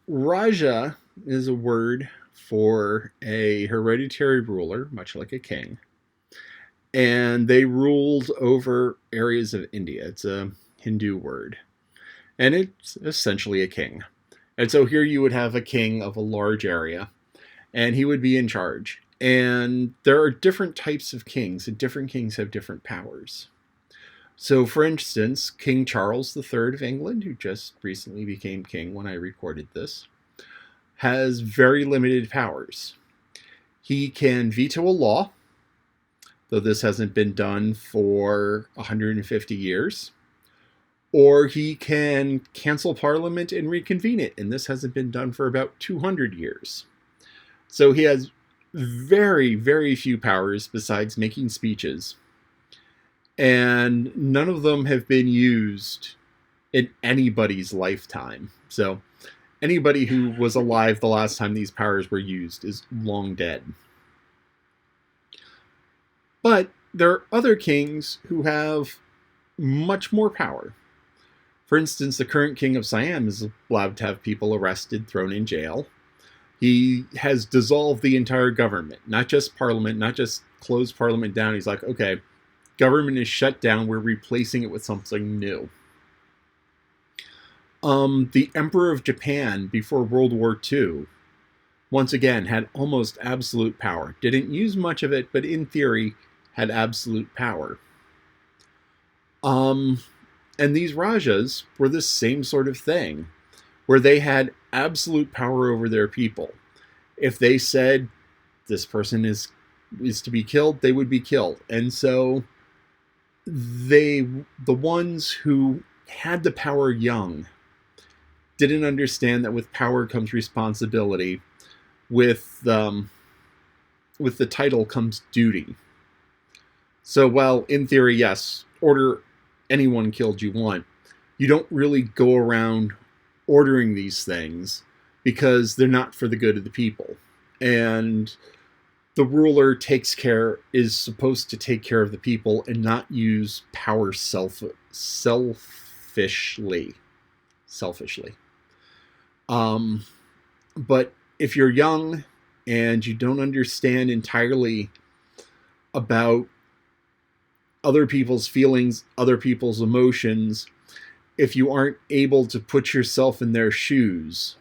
Raja is a word for a hereditary ruler, much like a king, and they ruled over areas of India. It's a Hindu word, and it's essentially a king. And so here you would have a king of a large area, and he would be in charge. And there are different types of kings, and different kings have different powers. So, for instance, King Charles III of England, who just recently became king when I recorded this, has very limited powers. He can veto a law, though this hasn't been done for 150 years, or he can cancel Parliament and reconvene it, and this hasn't been done for about 200 years. So he has very, very few powers besides making speeches, and none of them have been used in anybody's lifetime. So anybody who was alive the last time these powers were used is long dead. But there are other kings who have much more power. For instance, the current king of Siam is allowed to have people arrested, thrown in jail. He has dissolved the entire government, not just parliament, not just closed parliament down. He's like, okay, government is shut down. We're replacing it with something new. The Emperor of Japan before World War II, once again, had almost absolute power. Didn't use much of it, but in theory, had absolute power. And these Rajas were the same sort of thing, where they had absolute power over their people. If they said this person is to be killed, they would be killed. And so the ones who had the power young didn't understand that with power comes responsibility. With the title comes duty. So while in theory, yes, order anyone killed you want, you don't really go around ordering these things because they're not for the good of the people. And the ruler is supposed to take care of the people and not use power selfishly. But if you're young and you don't understand entirely about other people's feelings, other people's emotions, if you aren't able to put yourself in their shoes,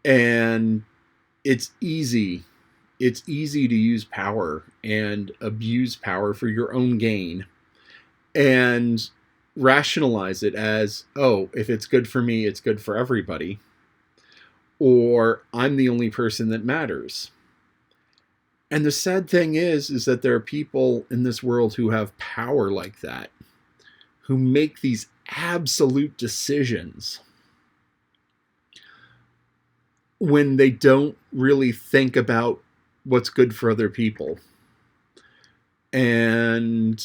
and it's easy to use power and abuse power for your own gain and rationalize it as, oh, if it's good for me, it's good for everybody, or I'm the only person that matters. And the sad thing is that there are people in this world who have power like that, who make these absolute decisions when they don't really think about what's good for other people. And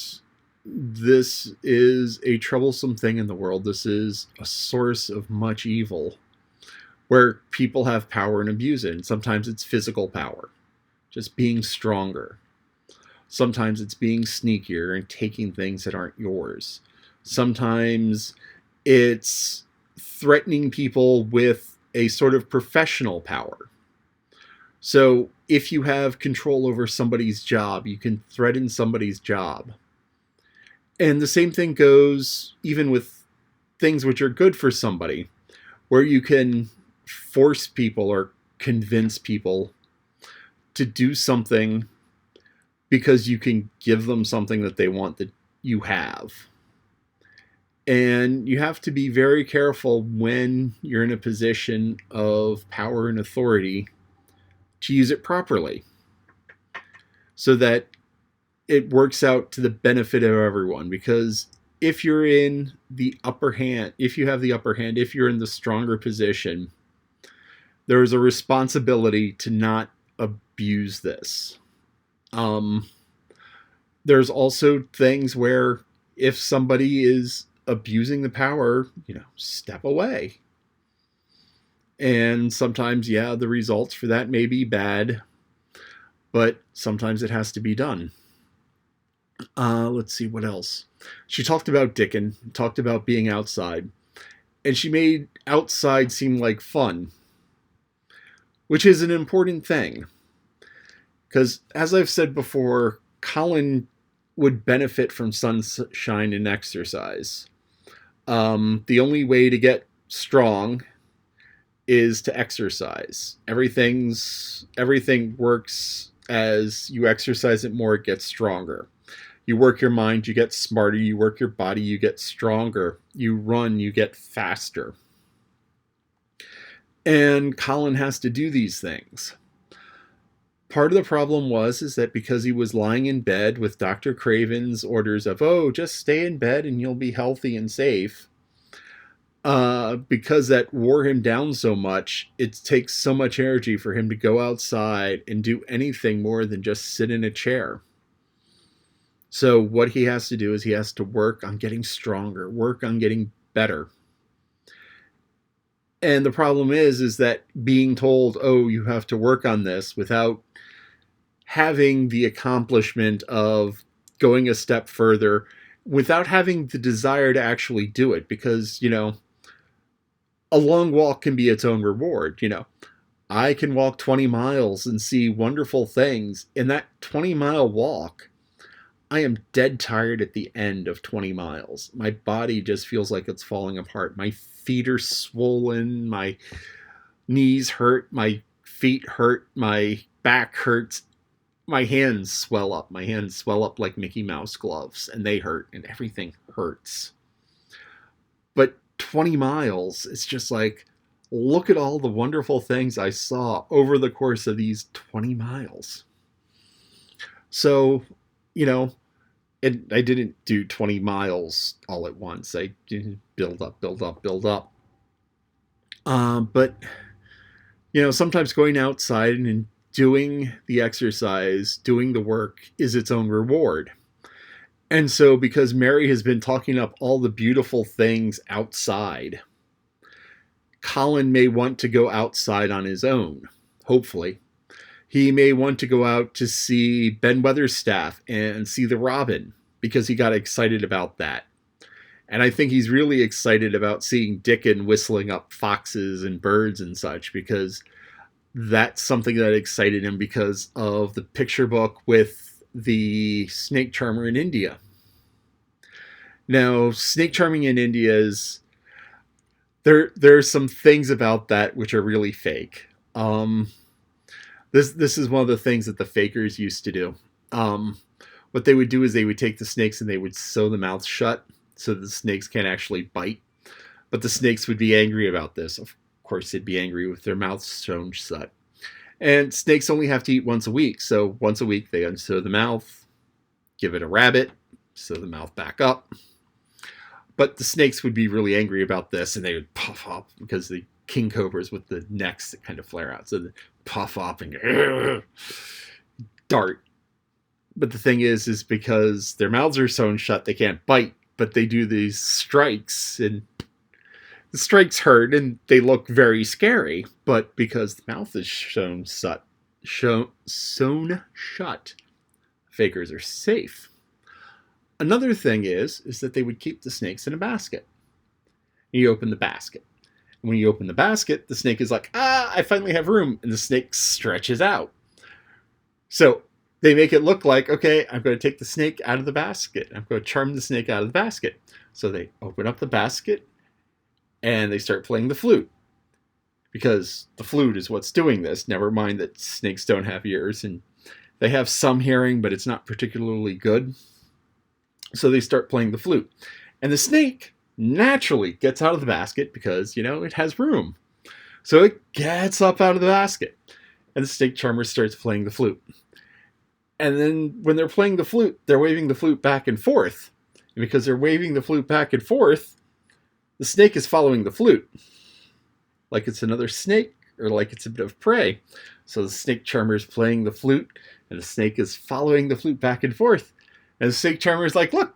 this is a troublesome thing in the world. This is a source of much evil, where people have power and abuse it. And sometimes it's physical power, just being stronger. Sometimes it's being sneakier and taking things that aren't yours. Sometimes it's threatening people with a sort of professional power. So if you have control over somebody's job, you can threaten somebody's job. And the same thing goes even with things which are good for somebody, where you can force people or convince people to do something because you can give them something that they want that you have. And you have to be very careful when you're in a position of power and authority to use it properly, so that it works out to the benefit of everyone. Because if you're in the upper hand, if you have the upper hand, if you're in the stronger position, there is a responsibility to not abuse this. There's also things where if somebody is abusing the power, step away. And sometimes, the results for that may be bad, but sometimes it has to be done. Let's see what else. She talked about Dickon, talked about being outside. And she made outside seem like fun, which is an important thing. Because, as I've said before, Colin would benefit from sunshine and exercise. The only way to get strong is to exercise. Everything works as you exercise it more, it gets stronger. You work your mind, you get smarter. You work your body, you get stronger. You run, you get faster. And Colin has to do these things. Part of the problem is that because he was lying in bed with Dr. Craven's orders of, oh, just stay in bed and you'll be healthy and safe, because that wore him down so much, it takes so much energy for him to go outside and do anything more than just sit in a chair. So what he has to do is he has to work on getting stronger, work on getting better. And the problem is that being told, oh, you have to work on this without having the accomplishment of going a step further, without having the desire to actually do it, because, a long walk can be its own reward. I can walk 20 miles and see wonderful things. In that 20-mile walk, I am dead tired at the end of 20 miles. My body just feels like it's falling apart. My feet are swollen. My knees hurt. My feet hurt. My back hurts. My hands swell up. My hands swell up like Mickey Mouse gloves, and they hurt, and everything hurts. But 20 miles, it's just like, look at all the wonderful things I saw over the course of these 20 miles. So, and I didn't do 20 miles all at once. I build up. But, sometimes going outside and doing the exercise, doing the work is its own reward. And so because Mary has been talking up all the beautiful things outside, Colin may want to go outside on his own, hopefully. He may want to go out to see Ben Weatherstaff and see the robin, because he got excited about that. And I think he's really excited about seeing Dickon whistling up foxes and birds and such, because that's something that excited him because of the picture book with the snake charmer in India. Now, snake charming in India is... There's some things about that which are really fake. This is one of the things that the fakers used to do. What they would do is they would take the snakes and they would sew the mouth shut so the snakes can't actually bite. But the snakes would be angry about this. Of course, they'd be angry with their mouths sewn shut. And snakes only have to eat once a week. So once a week, they unsew the mouth, give it a rabbit, sew the mouth back up. But the snakes would be really angry about this, and they would puff up, because the king cobras with the necks that kind of flare out. So they puff up and dart. But the thing is because their mouths are sewn shut, they can't bite, but they do these strikes, and the strikes hurt, and they look very scary. But because the mouth is sewn shut, fakers are safe. Another thing is that they would keep the snakes in a basket. You open the basket. And when you open the basket, the snake is like, I finally have room. And the snake stretches out. So they make it look like, okay, I'm going to take the snake out of the basket. I'm going to charm the snake out of the basket. So they open up the basket and they start playing the flute. Because the flute is what's doing this. Never mind that snakes don't have ears, and they have some hearing, but it's not particularly good. So they start playing the flute. And the snake naturally gets out of the basket because, it has room. So it gets up out of the basket. And the snake charmer starts playing the flute. And then when they're playing the flute, they're waving the flute back and forth. And because they're waving the flute back and forth, the snake is following the flute. Like it's another snake, or like it's a bit of prey. So the snake charmer is playing the flute, and the snake is following the flute back and forth. And the snake charmer is like, look,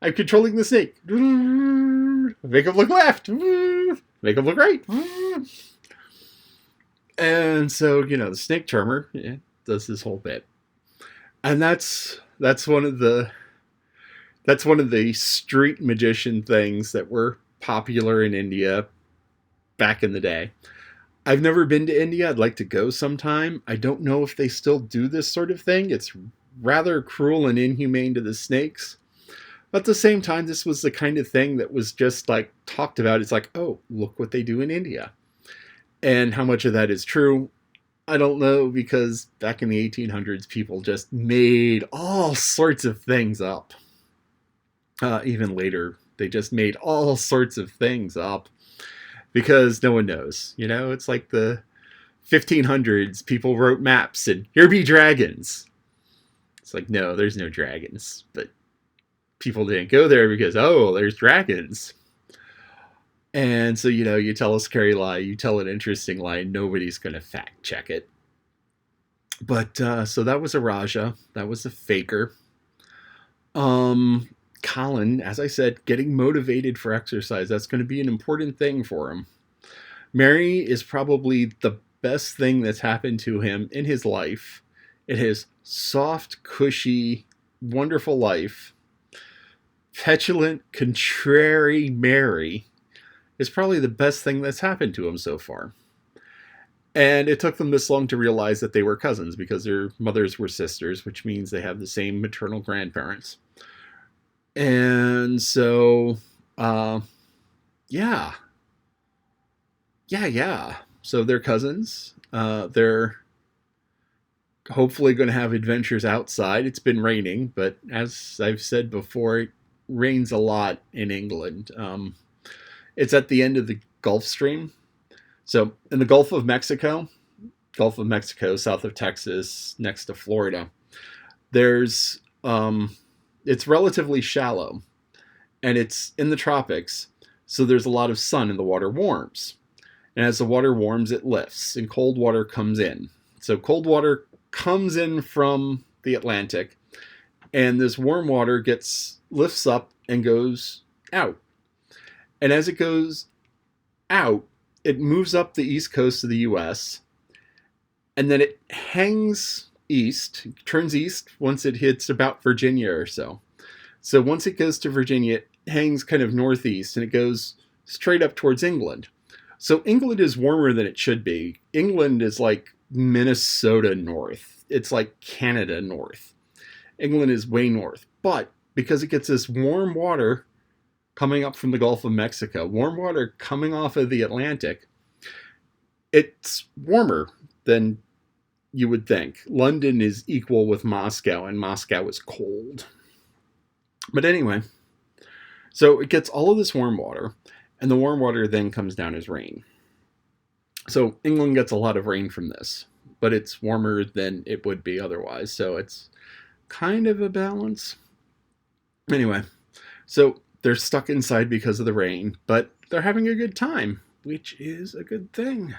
I'm controlling the snake. Make him look left. Make him look right. And so, the snake charmer does this whole bit. And that's one of the street magician things that were popular in India back in the day. I've never been to India. I'd like to go sometime. I don't know if they still do this sort of thing. It's rather cruel and inhumane to the snakes. But at the same time, this was the kind of thing that was just like talked about. It's like, oh, look what they do in India. And how much of that is true, I don't know, because back in the 1800s, people just made all sorts of things up. Even later, they just made all sorts of things up because no one knows. You know, it's like the 1500s, people wrote maps and here be dragons. It's like, no, there's no dragons. But people didn't go there because, oh, there's dragons. And so, you know, you tell a scary lie, you tell an interesting lie, nobody's going to fact check it. But so that was a Rajah. That was a faker. Colin, as I said, getting motivated for exercise. That's going to be an important thing for him. Mary is probably the best thing that's happened to him in his life. In his soft, cushy, wonderful life. Petulant, contrary Mary is probably the best thing that's happened to him so far. And it took them this long to realize that they were cousins because their mothers were sisters, which means they have the same maternal grandparents. And so, yeah. So they're cousins. They're hopefully going to have adventures outside. It's been raining, but as I've said before, it rains a lot in England. It's at the end of the Gulf Stream. So in the Gulf of Mexico, south of Texas, next to Florida, there's it's relatively shallow, and it's in the tropics, so there's a lot of sun and the water warms. And as the water warms, it lifts, and cold water comes in. So cold water comes in from the Atlantic, and this warm water lifts up and goes out. And as it goes out, it moves up the east coast of the U.S., and then it hangs east, turns east once it hits about Virginia or so. So once it goes to Virginia, it hangs kind of northeast, and it goes straight up towards England. So England is warmer than it should be. England is like Minnesota north. It's like Canada north. England is way north. But because it gets this warm water coming up from the Gulf of Mexico, warm water coming off of the Atlantic, it's warmer than you would think. London is equal with Moscow, and Moscow is cold. But anyway, so it gets all of this warm water, and the warm water then comes down as rain. So England gets a lot of rain from this, but it's warmer than it would be otherwise, so it's kind of a balance. Anyway, so they're stuck inside because of the rain, but they're having a good time, which is a good thing.